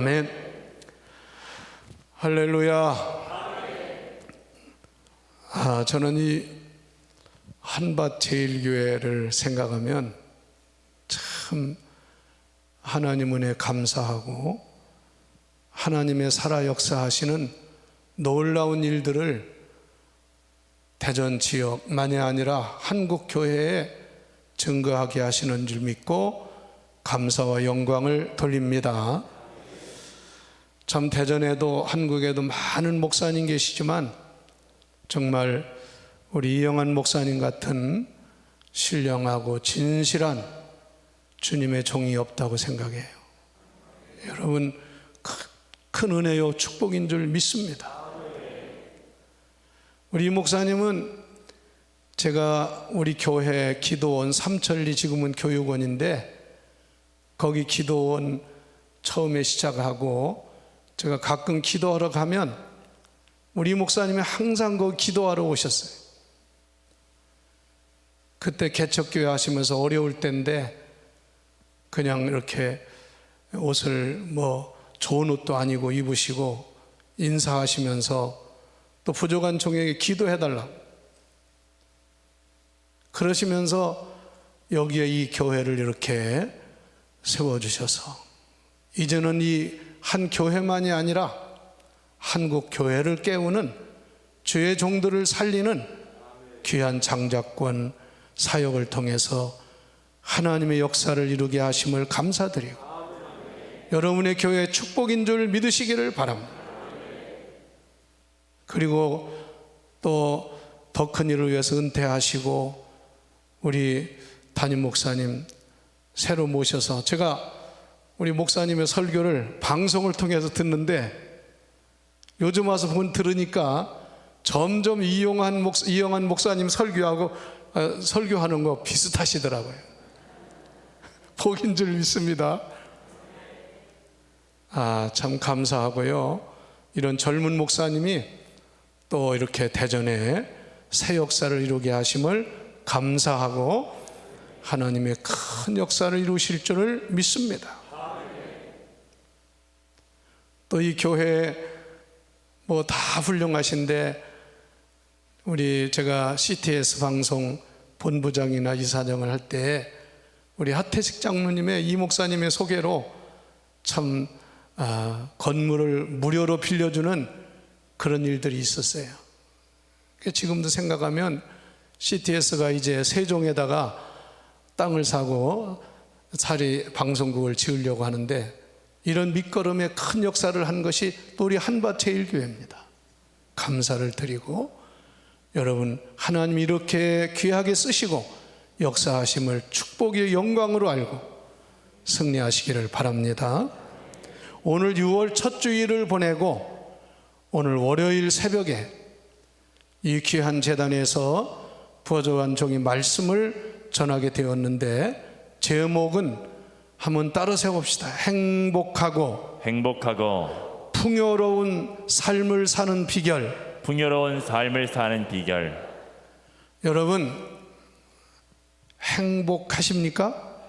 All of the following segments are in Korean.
아멘. 할렐루야. 저는 이 한밭 제일교회를 생각하면 참 하나님 은혜에 감사하고 하나님의 살아 역사하시는 놀라운 일들을 대전 지역만이 아니라 한국 교회에 증거하게 하시는 줄 믿고 감사와 영광을 돌립니다. 참 대전에도 한국에도 많은 목사님 계시지만 정말 우리 이영환 목사님 같은 신령하고 진실한 주님의 종이 없다고 생각해요. 여러분 큰 은혜요 축복인 줄 믿습니다. 우리 목사님은 제가 우리 교회 기도원 삼천리, 지금은 교육원인데 거기 기도원 처음에 시작하고 제가 가끔 기도하러 가면 우리 목사님이 항상 거기 기도하러 오셨어요. 그때 개척교회 하시면서 어려울 때인데 그냥 이렇게 옷을 좋은 옷도 아니고 입으시고 인사하시면서 또 부족한 종에게 기도해달라 그러시면서 여기에 이 교회를 이렇게 세워주셔서 이제는 이 한 교회만이 아니라 한국 교회를 깨우는 주의 종들을 살리는 귀한 장작권 사역을 통해서 하나님의 역사를 이루게 하심을 감사드리고 여러분의 교회의 축복인 줄 믿으시기를 바랍니다. 그리고 또 더 큰 일을 위해서 은퇴하시고 우리 담임 목사님 새로 모셔서 제가 우리 목사님의 설교를 방송을 통해서 듣는데 요즘 와서 들으니까 점점 이영환 목사님 설교하는 거 비슷하시더라고요. 복인 줄 믿습니다. 참 감사하고요. 이런 젊은 목사님이 또 이렇게 대전에 새 역사를 이루게 하심을 감사하고 하나님의 큰 역사를 이루실 줄을 믿습니다. 또 이 교회 다 훌륭하신데 제가 CTS 방송 본부장이나 이사장을 할 때 우리 하태식 장로님의 이 목사님의 소개로 참 건물을 무료로 빌려주는 그런 일들이 있었어요. 지금도 생각하면 CTS가 이제 세종에다가 땅을 사고 방송국을 지으려고 하는데 이런 밑거름의 큰 역사를 한 것이 또 우리 한밭 제일교회입니다. 감사를 드리고 여러분 하나님이 이렇게 귀하게 쓰시고 역사하심을 축복의 영광으로 알고 승리하시기를 바랍니다. 오늘 6월 첫 주일을 보내고 오늘 월요일 새벽에 이 귀한 제단에서 부어져간 종이 말씀을 전하게 되었는데 제목은 한번 따라 세봅시다. 행복하고 풍요로운 삶을 사는 비결. 여러분 행복하십니까?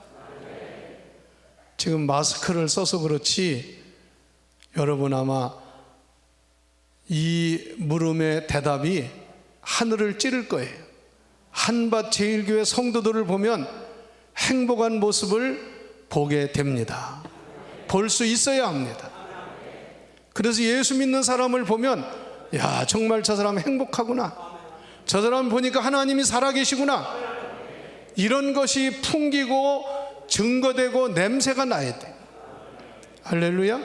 지금 마스크를 써서 그렇지 여러분 아마 이 물음의 대답이 하늘을 찌를 거예요. 한밭 제일교회 성도들을 보면 행복한 모습을 보게 됩니다. 볼 수 있어야 합니다. 그래서 예수 믿는 사람을 보면 정말 저 사람 행복하구나, 저 사람 보니까 하나님이 살아계시구나, 이런 것이 풍기고 증거되고 냄새가 나야 돼. 할렐루야.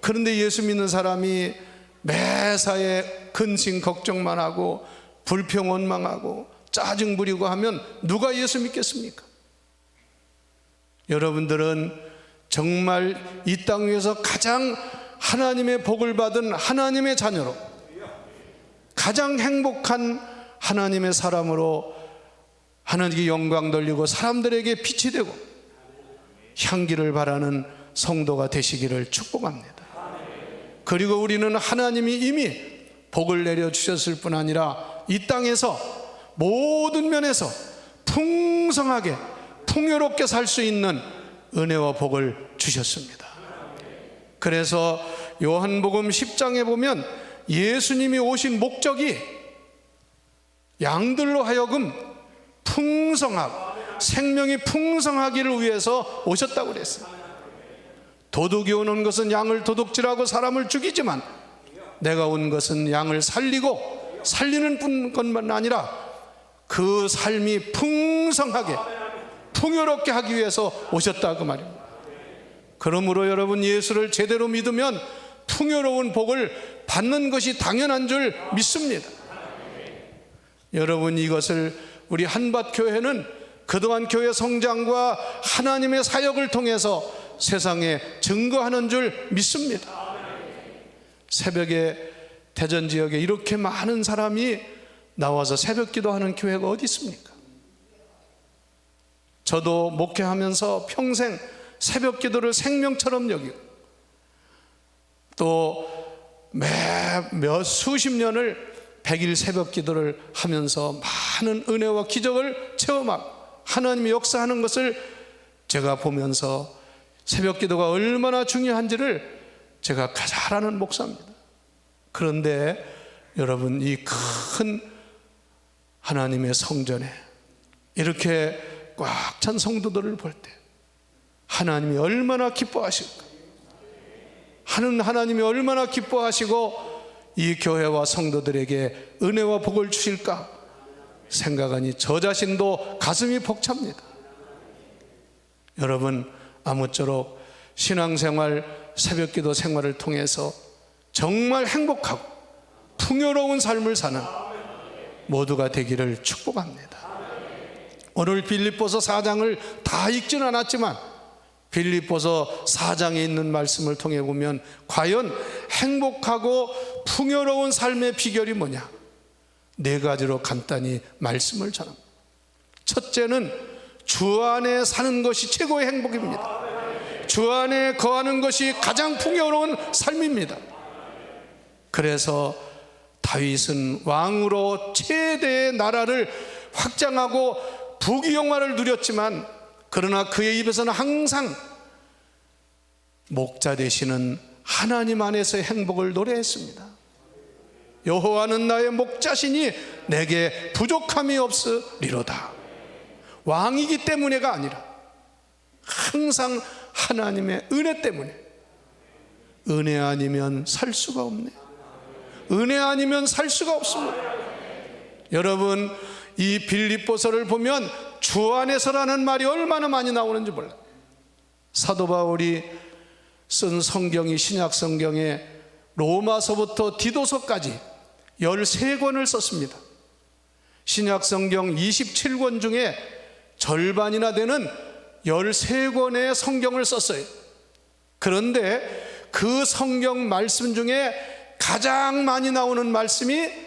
그런데 예수 믿는 사람이 매사에 근심 걱정만 하고 불평 원망하고 짜증 부리고 하면 누가 예수 믿겠습니까? 여러분들은 정말 이 땅 위에서 가장 하나님의 복을 받은 하나님의 자녀로 가장 행복한 하나님의 사람으로 하나님께 영광 돌리고 사람들에게 빛이 되고 향기를 바라는 성도가 되시기를 축복합니다. 그리고 우리는 하나님이 이미 복을 내려주셨을 뿐 아니라 이 땅에서 모든 면에서 풍성하게 풍요롭게 살 수 있는 은혜와 복을 주셨습니다. 그래서 요한복음 10장에 보면 예수님이 오신 목적이 양들로 하여금 생명이 풍성하기를 위해서 오셨다고 그랬어요. 도둑이 오는 것은 양을 도둑질하고 사람을 죽이지만 내가 온 것은 양을 살리고 살리는 것만 아니라 그 삶이 풍성하게 풍요롭게 하기 위해서 오셨다 그 말입니다. 그러므로 여러분, 예수를 제대로 믿으면 풍요로운 복을 받는 것이 당연한 줄 믿습니다. 여러분, 이것을 우리 한밭교회는 그동안 교회 성장과 하나님의 사역을 통해서 세상에 증거하는 줄 믿습니다. 새벽에 대전 지역에 이렇게 많은 사람이 나와서 새벽 기도하는 교회가 어디 있습니까? 저도 목회하면서 평생 새벽 기도를 생명처럼 여기고 또 몇 수십 년을 100일 새벽 기도를 하면서 많은 은혜와 기적을 체험하고 하나님이 역사하는 것을 제가 보면서 새벽 기도가 얼마나 중요한지를 제가 잘 아는 목사입니다. 그런데 여러분, 이 큰 하나님의 성전에 이렇게 꽉 찬 성도들을 볼 때 하나님이 얼마나 기뻐하실까? 하나님이 얼마나 기뻐하시고 이 교회와 성도들에게 은혜와 복을 주실까 생각하니 저 자신도 가슴이 벅찹니다. 여러분, 아무쪼록 신앙생활, 새벽기도 생활을 통해서 정말 행복하고 풍요로운 삶을 사는 모두가 되기를 축복합니다. 오늘 빌립보서 4장을 다 읽지는 않았지만 빌립보서 4장에 있는 말씀을 통해 보면 과연 행복하고 풍요로운 삶의 비결이 뭐냐? 4가지로 간단히 말씀을 전합니다. 첫째는 주 안에 사는 것이 최고의 행복입니다. 주 안에 거하는 것이 가장 풍요로운 삶입니다. 그래서 다윗은 왕으로 최대의 나라를 확장하고 부귀영화를 누렸지만 그러나 그의 입에서는 항상 목자 되시는 하나님 안에서의 행복을 노래했습니다. 여호와는 나의 목자시니 내게 부족함이 없으리로다. 왕이기 때문에가 아니라 항상 하나님의 은혜 때문에. 은혜 아니면 살 수가 없네. 은혜 아니면 살 수가 없습니다. 여러분, 이 빌립보서를 보면 주 안에서라는 말이 얼마나 많이 나오는지 몰라요. 사도 바울이 쓴 성경이 신약 성경에 로마서부터 디도서까지 13권을 썼습니다. 신약 성경 27권 중에 절반이나 되는 13권의 성경을 썼어요. 그런데 그 성경 말씀 중에 가장 많이 나오는 말씀이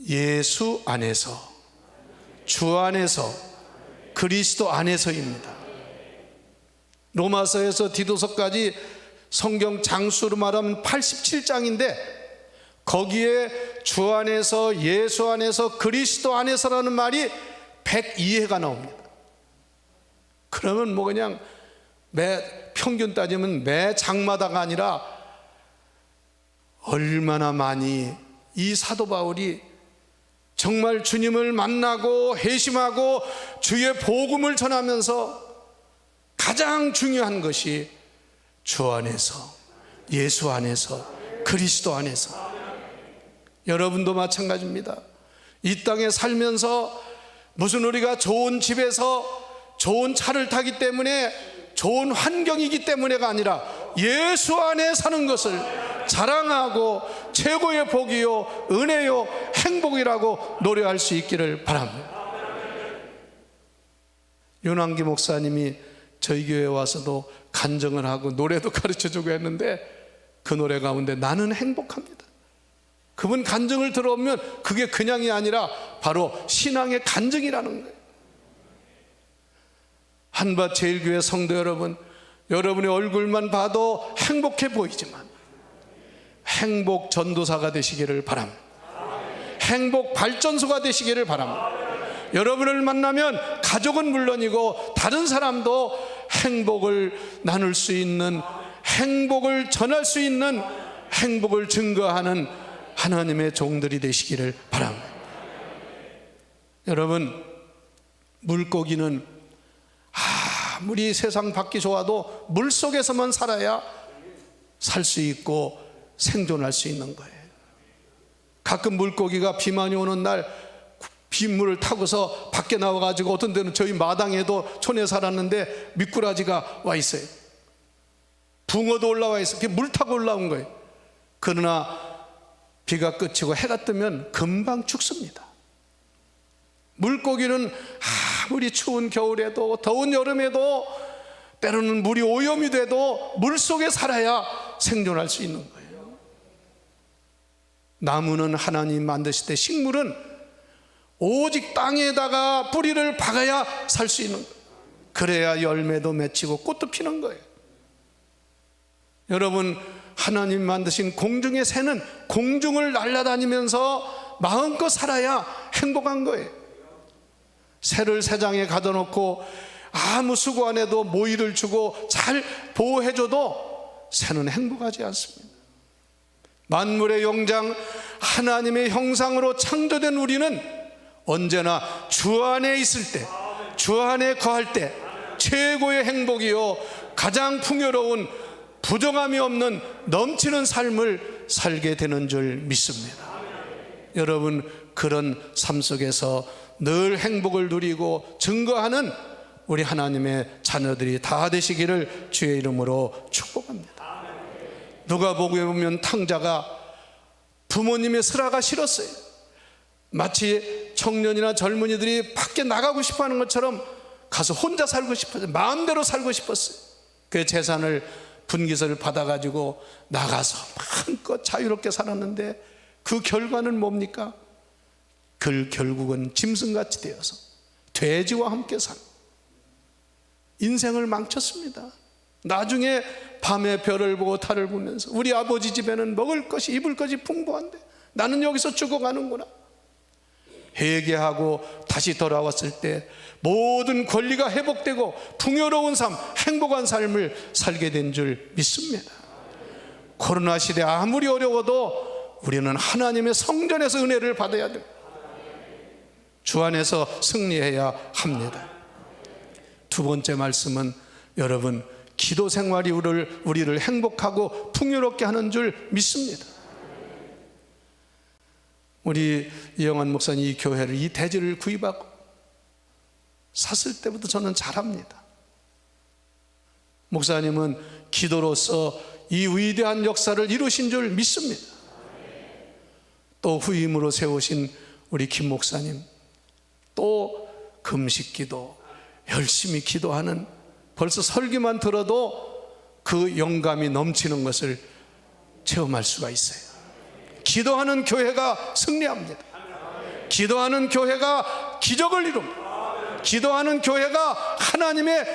예수 안에서, 주 안에서, 그리스도 안에서입니다. 로마서에서 디도서까지 성경 장수로 말하면 87장인데 거기에 주 안에서, 예수 안에서, 그리스도 안에서라는 말이 102회가 나옵니다. 그러면 뭐 그냥 평균 따지면 매 장마다가 아니라 얼마나 많이 이 사도 바울이 정말 주님을 만나고 회심하고 주의 복음을 전하면서 가장 중요한 것이 주 안에서, 예수 안에서, 그리스도 안에서. 여러분도 마찬가지입니다. 이 땅에 살면서 무슨 우리가 좋은 집에서 좋은 차를 타기 때문에, 좋은 환경이기 때문에가 아니라 예수 안에 사는 것을 자랑하고 최고의 복이요, 은혜요, 행복이라고 노래할 수 있기를 바랍니다. 윤환기 목사님이 저희 교회에 와서도 간증을 하고 노래도 가르쳐주고 했는데 그 노래 가운데 나는 행복합니다. 그분 간증을 들어보면 그게 그냥이 아니라 바로 신앙의 간증이라는 거예요. 한밭 제일교회 성도 여러분, 여러분의 얼굴만 봐도 행복해 보이지만 행복 전도사가 되시기를 바랍니다. 행복 발전소가 되시기를 바랍니다. 여러분을 만나면 가족은 물론이고 다른 사람도 행복을 나눌 수 있는 행복을 전할 수 있는, 행복을 증거하는 하나님의 종들이 되시기를 바랍니다. 여러분, 물고기는 아무리 세상 밖이 좋아도 물속에서만 살아야 살 수 있고 생존할 수 있는 거예요. 가끔 물고기가 비만이 오는 날 빗물을 타고서 밖에 나와가지고, 어떤 데는 저희 마당에도 촌에 살았는데 미꾸라지가 와 있어요. 붕어도 올라와 있어요. 그게 물 타고 올라온 거예요. 그러나 비가 그치고 해가 뜨면 금방 죽습니다. 물고기는 아무리 추운 겨울에도 더운 여름에도 때로는 물이 오염이 돼도 물속에 살아야 생존할 수 있는 거예요. 나무는 하나님 만드실 때, 식물은 오직 땅에다가 뿌리를 박아야 살 수 있는 거예요. 그래야 열매도 맺히고 꽃도 피는 거예요. 여러분, 하나님 만드신 공중의 새는 공중을 날아다니면서 마음껏 살아야 행복한 거예요. 새를 새장에 가둬놓고 아무 수고 안 해도 모이를 주고 잘 보호해줘도 새는 행복하지 않습니다. 만물의 영장 하나님의 형상으로 창조된 우리는 언제나 주 안에 있을 때, 주 안에 거할 때 최고의 행복이요 가장 풍요로운, 부정함이 없는 넘치는 삶을 살게 되는 줄 믿습니다. 여러분, 그런 삶 속에서 늘 행복을 누리고 증거하는 우리 하나님의 자녀들이 다 되시기를 주의 이름으로 축복합니다. 누가복음에 보면 탕자가 부모님의 슬하가 싫었어요. 마치 청년이나 젊은이들이 밖에 나가고 싶어하는 것처럼 가서 혼자 살고 싶었어요. 마음대로 살고 싶었어요. 그 재산을, 분기설을 받아가지고 나가서 마음껏 자유롭게 살았는데 그 결과는 뭡니까? 결국은 짐승같이 되어서 돼지와 함께 살고 인생을 망쳤습니다. 나중에 밤에 별을 보고 달을 보면서 우리 아버지 집에는 먹을 것이, 입을 것이 풍부한데 나는 여기서 죽어가는구나. 회개하고 다시 돌아왔을 때 모든 권리가 회복되고 풍요로운 삶, 행복한 삶을 살게 된 줄 믿습니다. 코로나 시대 아무리 어려워도 우리는 하나님의 성전에서 은혜를 받아야 됩니다. 주 안에서 승리해야 합니다. 두 번째 말씀은, 여러분, 기도 생활이 우리를 행복하고 풍요롭게 하는 줄 믿습니다. 우리 이영환 목사님 이 교회를, 이 대지를 구입하고 샀을 때부터 저는 잘합니다. 목사님은 기도로서 이 위대한 역사를 이루신 줄 믿습니다. 또 후임으로 세우신 우리 김 목사님, 또 금식기도 열심히 기도하는, 벌써 설교만 들어도 그 영감이 넘치는 것을 체험할 수가 있어요. 기도하는 교회가 승리합니다. 기도하는 교회가 기적을 이룹니다. 기도하는 교회가 하나님의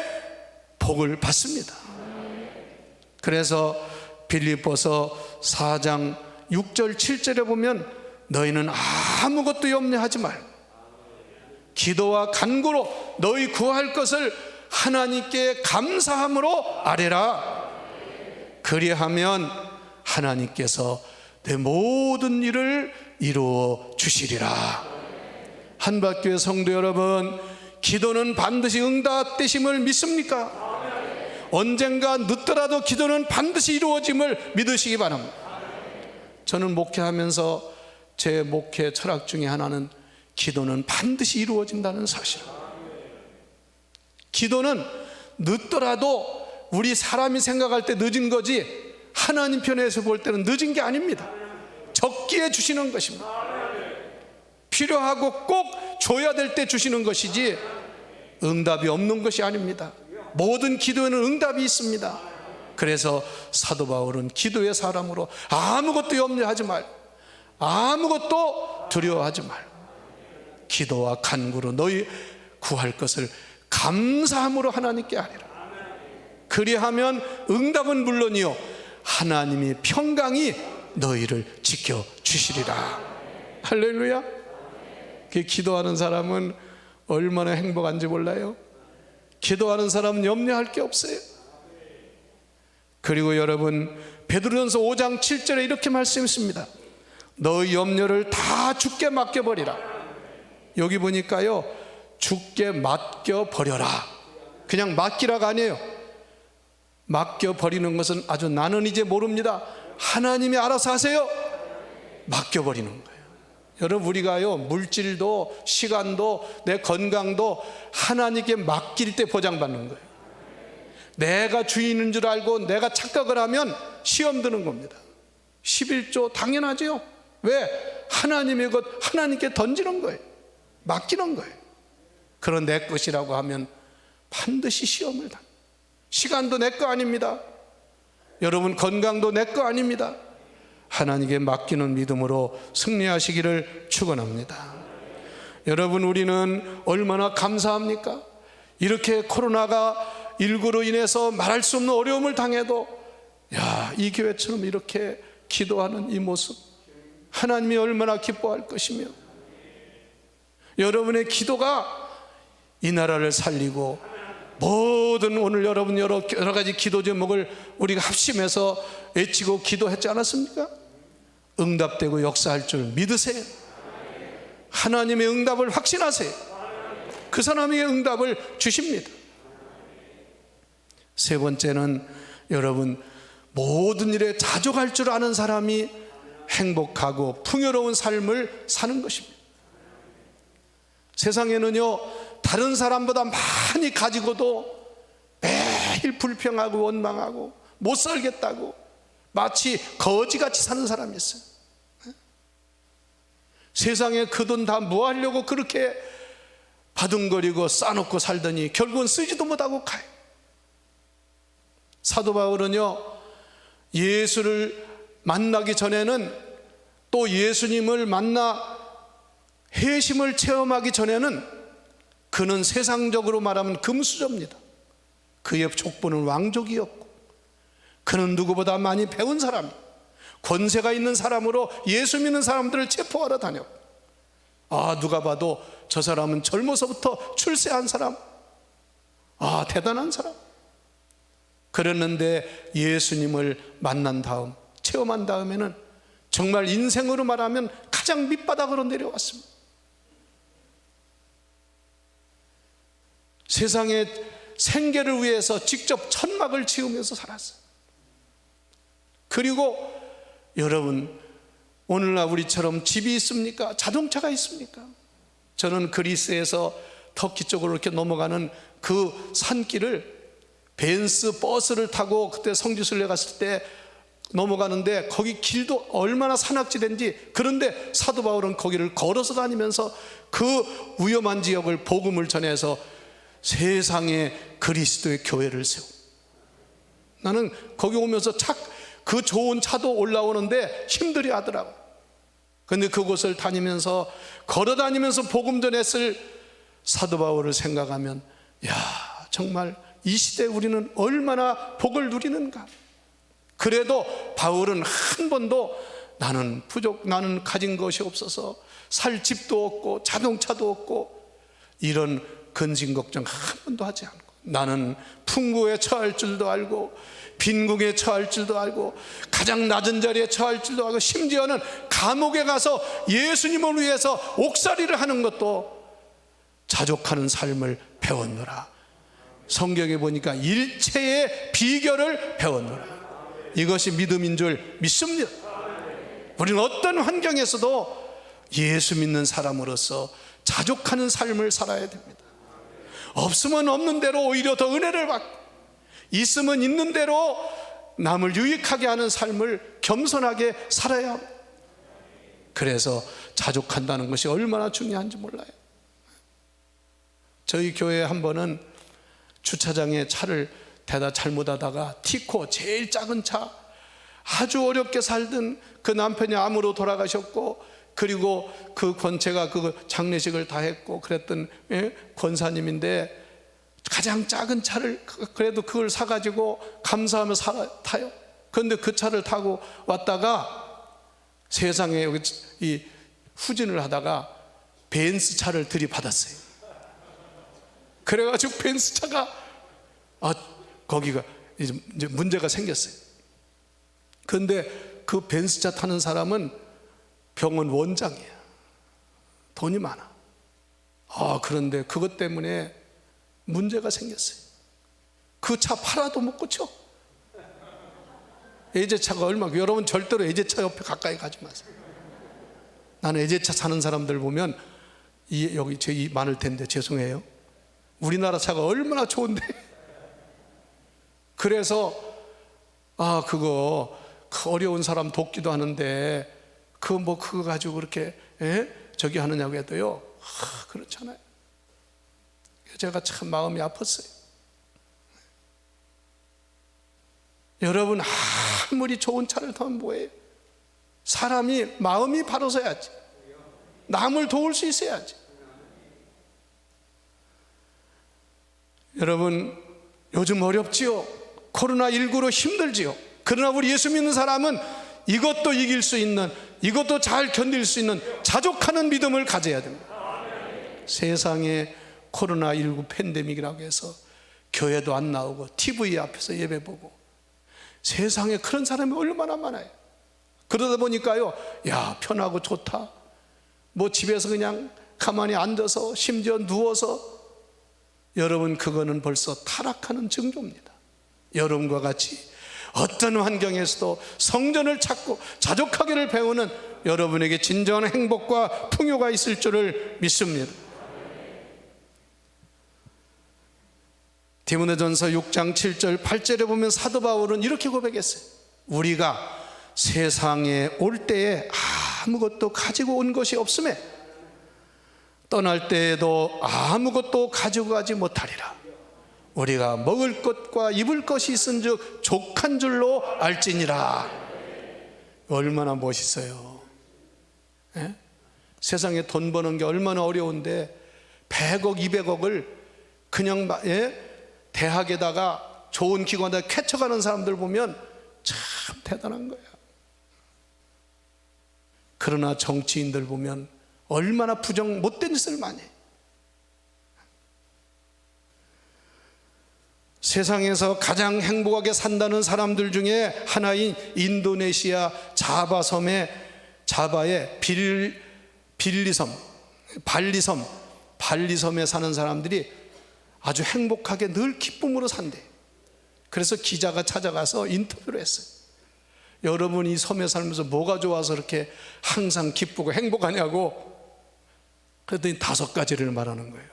복을 받습니다. 그래서 빌립보서 4장 6절 7절에 보면 너희는 아무것도 염려하지 말고 기도와 간구로 너희 구할 것을 하나님께 감사함으로 아뢰라. 그리하면 하나님께서 내 모든 일을 이루어 주시리라. 한밭교회 성도 여러분, 기도는 반드시 응답되심을 믿습니까? 언젠가 늦더라도 기도는 반드시 이루어짐을 믿으시기 바랍니다. 저는 목회하면서 제 목회 철학 중에 하나는 기도는 반드시 이루어진다는 사실입니다. 기도는 늦더라도 우리 사람이 생각할 때 늦은 거지 하나님 편에서 볼 때는 늦은 게 아닙니다. 적기에 주시는 것입니다. 필요하고 꼭 줘야 될 때 주시는 것이지 응답이 없는 것이 아닙니다. 모든 기도에는 응답이 있습니다. 그래서 사도 바울은 기도의 사람으로 아무것도 염려하지 말고 아무것도 두려워하지 말고 기도와 간구로 너희 구할 것을 감사함으로 하나님께 아뢰라. 그리하면 응답은 물론이요 하나님의 평강이 너희를 지켜주시리라. 할렐루야. 그 기도하는 사람은 얼마나 행복한지 몰라요? 기도하는 사람은 염려할 게 없어요. 그리고 여러분, 베드로전서 5장 7절에 이렇게 말씀했습니다. 너의 염려를 다 주께 맡겨버리라. 여기 보니까요, 주께 맡겨버려라. 그냥 맡기라가 아니에요. 맡겨버리는 것은 아주 나는 이제 모릅니다, 하나님이 알아서 하세요. 맡겨버리는 거예요. 여러분, 우리가요, 물질도 시간도 내 건강도 하나님께 맡길 때 보장받는 거예요. 내가 주인인 줄 알고 내가 착각을 하면 시험 드는 겁니다. 11조 당연하죠. 왜? 하나님의 것 하나님께 던지는 거예요. 맡기는 거예요. 그런 내 것이라고 하면 반드시 시험을 당해요. 시간도 내 거 아닙니다. 여러분, 건강도 내 거 아닙니다. 하나님께 맡기는 믿음으로 승리하시기를 축원합니다. 여러분, 우리는 얼마나 감사합니까? 이렇게 코로나가 19로 인해서 말할 수 없는 어려움을 당해도 이 교회처럼 이렇게 기도하는 이 모습, 하나님이 얼마나 기뻐할 것이며, 여러분의 기도가 이 나라를 살리고, 모든 오늘 여러분 여러 가지 기도 제목을 우리가 합심해서 외치고 기도했지 않았습니까? 응답되고 역사할 줄 믿으세요. 하나님의 응답을 확신하세요. 그 사람에게 응답을 주십니다. 세 번째는 여러분, 모든 일에 자족할 줄 아는 사람이 행복하고 풍요로운 삶을 사는 것입니다. 세상에는요, 다른 사람보다 많이 가지고도 매일 불평하고 원망하고 못 살겠다고 마치 거지같이 사는 사람이 있어요. 세상에 그 돈 다 뭐 하려고 그렇게 바둥거리고 싸놓고 살더니 결국은 쓰지도 못하고 가요. 사도 바울은요, 예수를 만나기 전에는, 또 예수님을 만나 회심을 체험하기 전에는 그는 세상적으로 말하면 금수저입니다. 그의 족보는 왕족이었고, 그는 누구보다 많이 배운 사람, 권세가 있는 사람으로 예수 믿는 사람들을 체포하러 다녔고, 누가 봐도 저 사람은 젊어서부터 출세한 사람, 대단한 사람. 그랬는데 예수님을 만난 다음, 체험한 다음에는 정말 인생으로 말하면 가장 밑바닥으로 내려왔습니다. 세상의 생계를 위해서 직접 천막을 지으면서 살았어요. 그리고 여러분, 오늘날 우리처럼 집이 있습니까? 자동차가 있습니까? 저는 그리스에서 터키 쪽으로 이렇게 넘어가는 그 산길을 벤츠 버스를 타고 그때 성지순례 갔을 때 넘어가는데, 거기 길도 얼마나 산악지대인지, 그런데 사도 바울은 거기를 걸어서 다니면서 그 위험한 지역을 복음을 전해서 세상에 그리스도의 교회를 세우고, 나는 거기 오면서 그 좋은 차도 올라오는데 힘들이 하더라고. 그런데 그곳을 다니면서, 걸어 다니면서 복음 전했을 사도 바울을 생각하면, 정말 이 시대에 우리는 얼마나 복을 누리는가. 그래도 바울은 한 번도 나는 가진 것이 없어서 살 집도 없고 자동차도 없고 이런 근심 걱정 한 번도 하지 않고, 나는 풍부에 처할 줄도 알고 빈궁에 처할 줄도 알고 가장 낮은 자리에 처할 줄도 알고, 심지어는 감옥에 가서 예수님을 위해서 옥살이를 하는 것도 자족하는 삶을 배웠노라. 성경에 보니까 일체의 비결을 배웠노라. 이것이 믿음인 줄 믿습니다. 우리는 어떤 환경에서도 예수 믿는 사람으로서 자족하는 삶을 살아야 됩니다. 없으면 없는 대로 오히려 더 은혜를 받고, 있으면 있는 대로 남을 유익하게 하는 삶을 겸손하게 살아야 합니다. 그래서 자족한다는 것이 얼마나 중요한지 몰라요. 저희 교회에 한 번은 주차장에 차를 대다 잘못하다가 티코, 제일 작은 차, 아주 어렵게 살던 그 남편이 암으로 돌아가셨고, 그리고 그 권체가 그 장례식을 다 했고 그랬던 권사님인데, 가장 작은 차를 그래도 그걸 사가지고 감사하며 타요. 그런데 그 차를 타고 왔다가 세상에 여기 이 후진을 하다가 벤츠 차를 들이받았어요. 그래가지고 벤츠 차가 거기가 이제 문제가 생겼어요. 그런데 그 벤츠차 타는 사람은 병원 원장이야. 돈이 많아. 그런데 그것 때문에 문제가 생겼어요. 그 차 팔아도 못 고쳐. 예제차가 얼마나, 여러분 절대로 예제차 옆에 가까이 가지 마세요. 나는 예제차 사는 사람들 보면 여기 제 많을 텐데 죄송해요. 우리나라 차가 얼마나 좋은데. 그래서 그거 어려운 사람 돕기도 하는데 그거 가지고 그렇게 저기 하느냐고 해도요, 그렇잖아요. 제가 참 마음이 아팠어요. 여러분, 아무리 좋은 차를 타면 뭐예요? 사람이 마음이 바로 서야지. 남을 도울 수 있어야지. 여러분, 요즘 어렵지요. 코로나19로 힘들지요. 그러나 우리 예수 믿는 사람은 이것도 이길 수 있는, 이것도 잘 견딜 수 있는 자족하는 믿음을 가져야 됩니다. 세상에 코로나19 팬데믹이라고 해서 교회도 안 나오고 TV 앞에서 예배 보고, 세상에 그런 사람이 얼마나 많아요. 그러다 보니까요, 편하고 좋다, 집에서 그냥 가만히 앉아서 심지어 누워서, 여러분, 그거는 벌써 타락하는 징조입니다. 여러분과 같이 어떤 환경에서도 성전을 찾고 자족하기를 배우는 여러분에게 진정한 행복과 풍요가 있을 줄을 믿습니다. 디모데전서 6장 7절 8절에 보면 사도 바울은 이렇게 고백했어요. 우리가 세상에 올 때에 아무것도 가지고 온 것이 없음에 떠날 때에도 아무것도 가지고 가지 못하리라. 우리가 먹을 것과 입을 것이 있은즉 족한 줄로 알지니라. 얼마나 멋있어요. 세상에 돈 버는 게 얼마나 어려운데 100억 200억을 그냥 대학에다가 좋은 기관에다 쾌쳐가는 사람들 보면 참 대단한 거야. 그러나 정치인들 보면 얼마나 못된 짓을 많이 해. 세상에서 가장 행복하게 산다는 사람들 중에 하나인 인도네시아 자바의 발리섬에 사는 사람들이 아주 행복하게 늘 기쁨으로 산대. 그래서 기자가 찾아가서 인터뷰를 했어요. 여러분, 이 섬에 살면서 뭐가 좋아서 이렇게 항상 기쁘고 행복하냐고. 그랬더니 5가지를 말하는 거예요.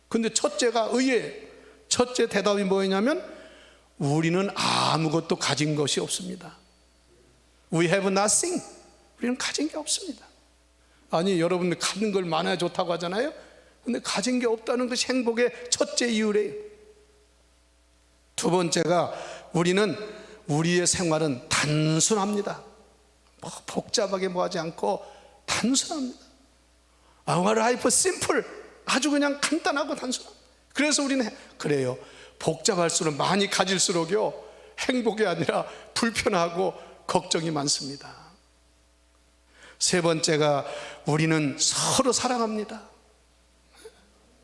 근데 첫째가 의외예요. 첫째 대답이 뭐였냐면, 우리는 아무것도 가진 것이 없습니다. We have nothing. 우리는 가진 게 없습니다. 아니, 여러분들 가진 걸 많아야 좋다고 하잖아요. 근데 가진 게 없다는 것이 행복의 첫째 이유래요. 두 번째가, 우리의 생활은 단순합니다. 복잡하게 하지 않고 단순합니다. Our life simple. 아주 그냥 간단하고 단순합니다. 그래서 우리는 그래요. 복잡할수록 많이 가질수록요, 행복이 아니라 불편하고 걱정이 많습니다. 세 번째가, 우리는 서로 사랑합니다.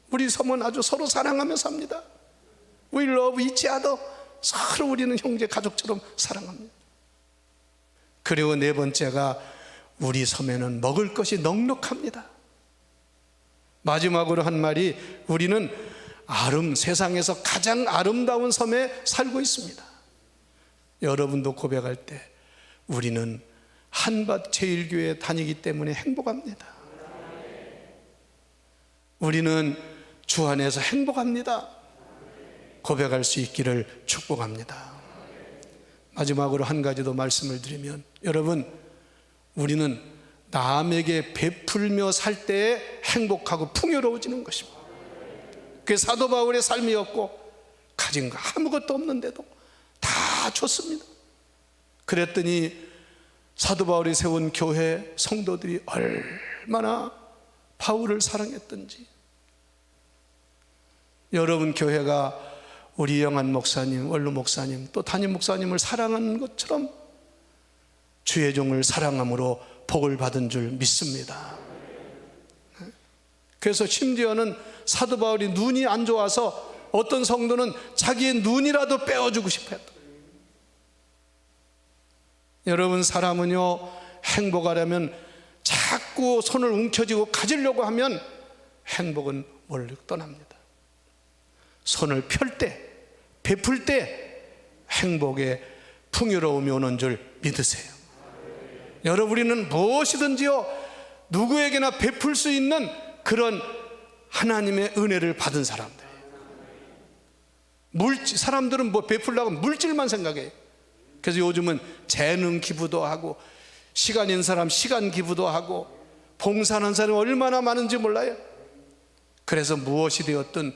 우리 섬은 아주 서로 사랑하며 삽니다. We love each other. 서로 우리는 형제 가족처럼 사랑합니다. 그리고 네 번째가, 우리 섬에는 먹을 것이 넉넉합니다. 마지막으로 한 말이, 우리는 세상에서 가장 아름다운 섬에 살고 있습니다. 여러분도 고백할 때, 우리는 한밭 제일교회에 다니기 때문에 행복합니다. 우리는 주 안에서 행복합니다. 고백할 수 있기를 축복합니다. 마지막으로 한 가지 더 말씀을 드리면, 여러분, 우리는 남에게 베풀며 살 때에 행복하고 풍요로워지는 것입니다. 그게 사도 바울의 삶이었고, 가진 거 아무것도 없는데도 다 줬습니다. 그랬더니 사도 바울이 세운 교회 성도들이 얼마나 바울을 사랑했던지. 여러분, 교회가 우리 영한 목사님, 원로 목사님, 또 담임 목사님을 사랑하는 것처럼 주의 종을 사랑함으로 복을 받은 줄 믿습니다. 그래서 심지어는 사도 바울이 눈이 안 좋아서 어떤 성도는 자기의 눈이라도 빼어주고 싶어 했다. 여러분, 사람은요, 행복하려면 자꾸 손을 움켜쥐고 가지려고 하면 행복은 멀리 떠납니다. 손을 펼 때, 베풀 때 행복의 풍요로움이 오는 줄 믿으세요. 여러분, 우리는 무엇이든지요, 누구에게나 베풀 수 있는 그런 하나님의 은혜를 받은 사람들이에요. 사람들은 뭐 베풀려고 물질만 생각해요. 그래서 요즘은 재능 기부도 하고, 시간 있는 사람 시간 기부도 하고, 봉사하는 사람이 얼마나 많은지 몰라요. 그래서 무엇이 되었든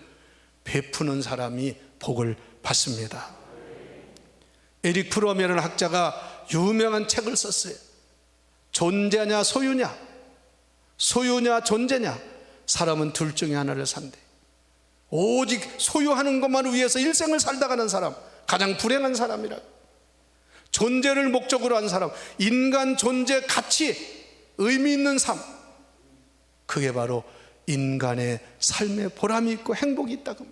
베푸는 사람이 복을 받습니다. 에릭 프롬이라는 학자가 유명한 책을 썼어요. 존재냐 소유냐, 소유냐 존재냐. 사람은 둘 중에 하나를 산대. 오직 소유하는 것만 위해서 일생을 살다 가는 사람, 가장 불행한 사람이라고. 존재를 목적으로 한 사람, 인간 존재 가치, 의미 있는 삶, 그게 바로 인간의 삶에 보람이 있고 행복이 있다고.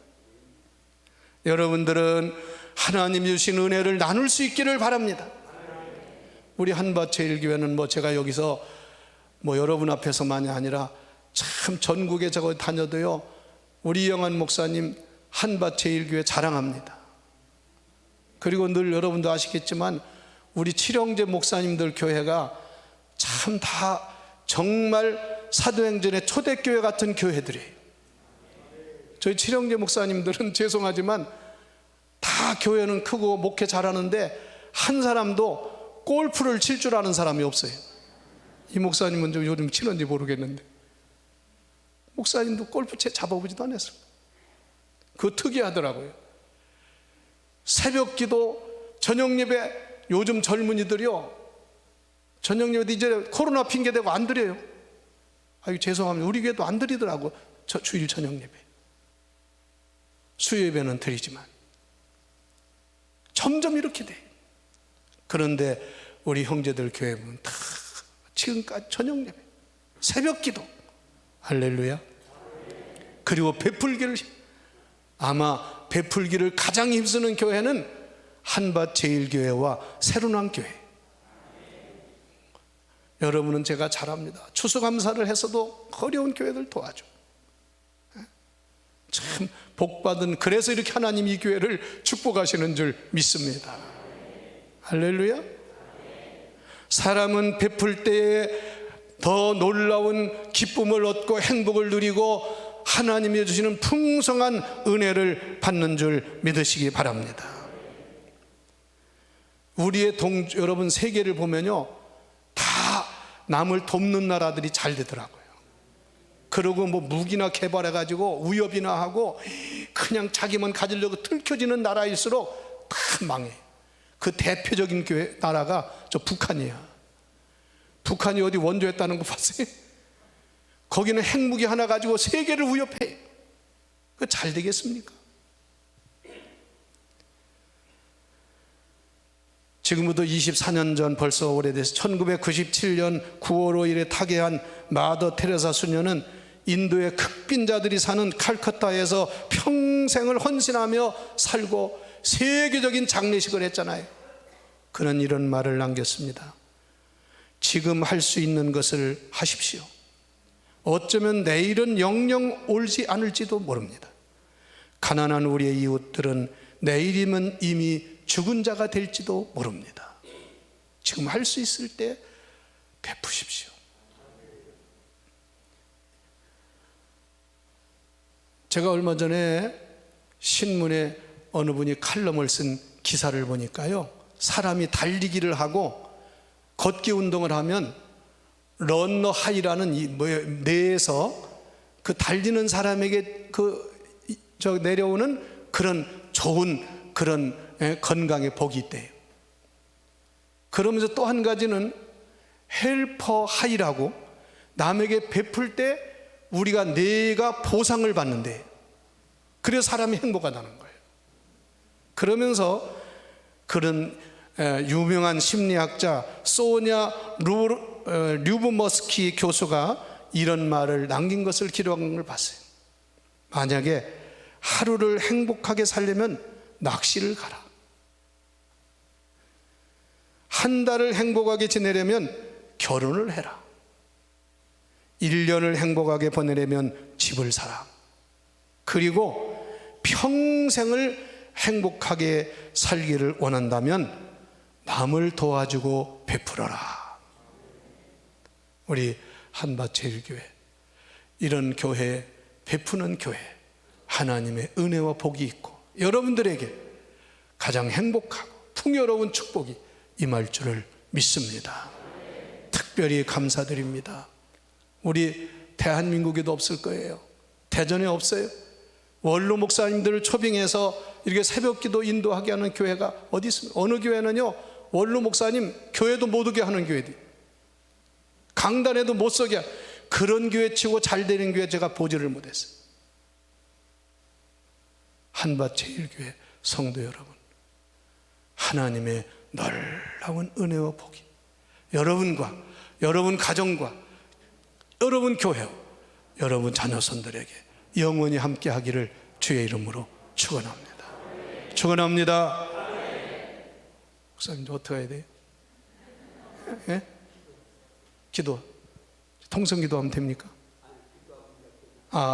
여러분들은 하나님이 주신 은혜를 나눌 수 있기를 바랍니다. 우리 한밭제일교회는 제가 여기서 여러분 앞에서만이 아니라 참 전국에 제가 다녀도요, 우리 이영환 목사님 한밭제일교회 자랑합니다. 그리고 늘 여러분도 아시겠지만 우리 칠형제 목사님들 교회가 참 다 정말 사도행전의 초대교회 같은 교회들이에요. 저희 칠형제 목사님들은 죄송하지만 다 교회는 크고 목회 잘하는데 한 사람도 골프를 칠 줄 아는 사람이 없어요. 이 목사님은 좀 요즘 치는지 모르겠는데, 목사님도 골프 채 잡아보지도 않았어요. 그거 특이하더라고요. 새벽 기도, 저녁 예배, 요즘 젊은이들이요, 저녁 예배 이제 코로나 핑계대고 안 드려요. 아유, 죄송합니다. 우리 교회도 안 드리더라고. 주일 저녁 예배. 수요 예배는 드리지만 점점 이렇게 돼. 그런데 우리 형제들 교회는 다 지금까지 저녁 예배, 새벽 기도, 할렐루야. 그리고 베풀기를, 아마 베풀기를 가장 힘쓰는 교회는 한밭제일교회와 새로남교회. 여러분은 제가 잘 압니다. 추수감사를 해서도 어려운 교회들 도와줘. 참 복받은, 그래서 이렇게 하나님 이 교회를 축복하시는 줄 믿습니다. 할렐루야. 사람은 베풀 때에 더 놀라운 기쁨을 얻고 행복을 누리고 하나님이 주시는 풍성한 은혜를 받는 줄 믿으시기 바랍니다. 우리의 여러분 세계를 보면요, 다 남을 돕는 나라들이 잘 되더라고요. 그리고 무기나 개발해가지고 위협이나 하고 그냥 자기만 가지려고 틀켜지는 나라일수록 다 망해. 그 대표적인 나라가 저 북한이야. 북한이 어디 원조했다는 거 봤어요? 거기는 핵무기 하나 가지고 세계를 위협해. 그 잘 되겠습니까? 지금부터 24년 전, 벌써 오래돼서 1997년 9월 5일에 타계한 마더 테레사 수녀는 인도의 극빈자들이 사는 칼커타에서 평생을 헌신하며 살고 세계적인 장례식을 했잖아요. 그는 이런 말을 남겼습니다. 지금 할 수 있는 것을 하십시오. 어쩌면 내일은 영영 올지 않을지도 모릅니다. 가난한 우리의 이웃들은 내일이면 이미 죽은 자가 될지도 모릅니다. 지금 할 수 있을 때 베푸십시오. 제가 얼마 전에 신문에 어느 분이 칼럼을 쓴 기사를 보니까요, 사람이 달리기를 하고 걷기 운동을 하면 런너 하이라는 뇌에서 그 달리는 사람에게 내려오는 그런 좋은 그런 건강의 복이 있대요. 그러면서 또 한 가지는 헬퍼 하이라고, 남에게 베풀 때 우리가 뇌가 보상을 받는데, 그래서 사람이 행복하다는 거예요. 그러면서 그런 유명한 심리학자 소냐 류브머스키 교수가 이런 말을 남긴 것을 기록한 걸 봤어요. 만약에 하루를 행복하게 살려면 낚시를 가라. 한 달을 행복하게 지내려면 결혼을 해라. 1년을 행복하게 보내려면 집을 사라. 그리고 평생을 행복하게 살기를 원한다면 남을 도와주고 베풀어라. 우리 한밭제일교회, 이런 교회, 베푸는 교회, 하나님의 은혜와 복이 있고 여러분들에게 가장 행복하고 풍요로운 축복이 임할 줄을 믿습니다. 특별히 감사드립니다. 우리 대한민국에도 없을 거예요. 대전에 없어요. 원로 목사님들을 초빙해서 이렇게 새벽기도 인도하게 하는 교회가 어디 있습니까? 어느 교회는요, 원로 목사님 교회도 못 오게 하는 교회들, 강단에도 못 서게 하는, 그런 교회 치고 잘 되는 교회 제가 보지를 못했어요. 한밭제일교회 성도 여러분, 하나님의 놀라운 은혜와 복이 여러분과 여러분 가정과 여러분 교회, 여러분 자녀손들에게 영원히 함께 하기를 주의 이름으로 축원합니다. 축원합니다. 목사님, 어떻게 해야 돼요? 예? 기도, 통성 기도하면 됩니까?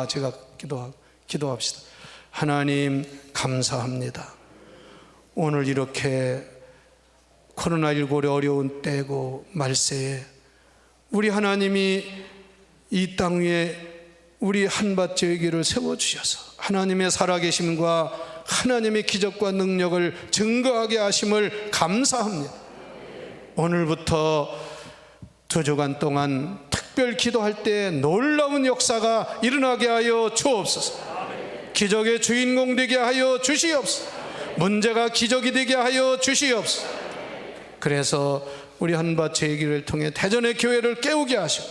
제가 기도합시다. 하나님 감사합니다. 오늘 이렇게 코로나19로 어려운 때고 말세에 우리 하나님이 이 땅 위에 우리 한밭제일교회를 세워주셔서 하나님의 살아계심과 하나님의 기적과 능력을 증거하게 하심을 감사합니다. 오늘부터 2주간 동안 특별 기도할 때 놀라운 역사가 일어나게 하여 주옵소서. 기적의 주인공 되게 하여 주시옵소서. 문제가 기적이 되게 하여 주시옵소서. 그래서 우리 한밭제일교회를 통해 대전의 교회를 깨우게 하시고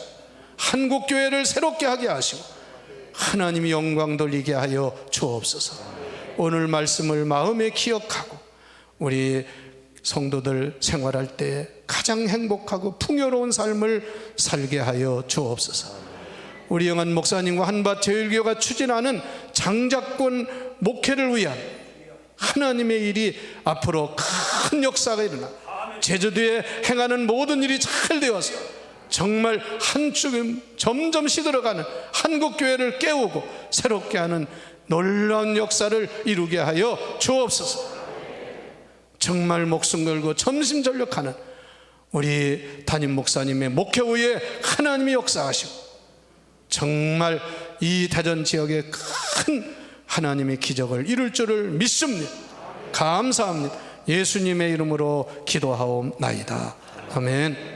한국 교회를 새롭게 하게 하시고 하나님이 영광 돌리게 하여 주옵소서. 오늘 말씀을 마음에 기억하고 우리 성도들 생활할 때 가장 행복하고 풍요로운 삶을 살게 하여 주옵소서. 우리 영한 목사님과 한밭제일교회가 추진하는 장자권 목회를 위한 하나님의 일이 앞으로 큰 역사가 일어나 제주도에 행하는 모든 일이 잘 되어서 정말 한축 점점 시들어가는 한국교회를 깨우고 새롭게 하는 놀라운 역사를 이루게 하여 주옵소서. 정말 목숨 걸고 전심전력하는 우리 담임 목사님의 목회 후에 하나님이 역사하시고 정말 이 대전 지역에 큰 하나님의 기적을 이룰 줄을 믿습니다. 감사합니다. 예수님의 이름으로 기도하옵나이다. 아멘.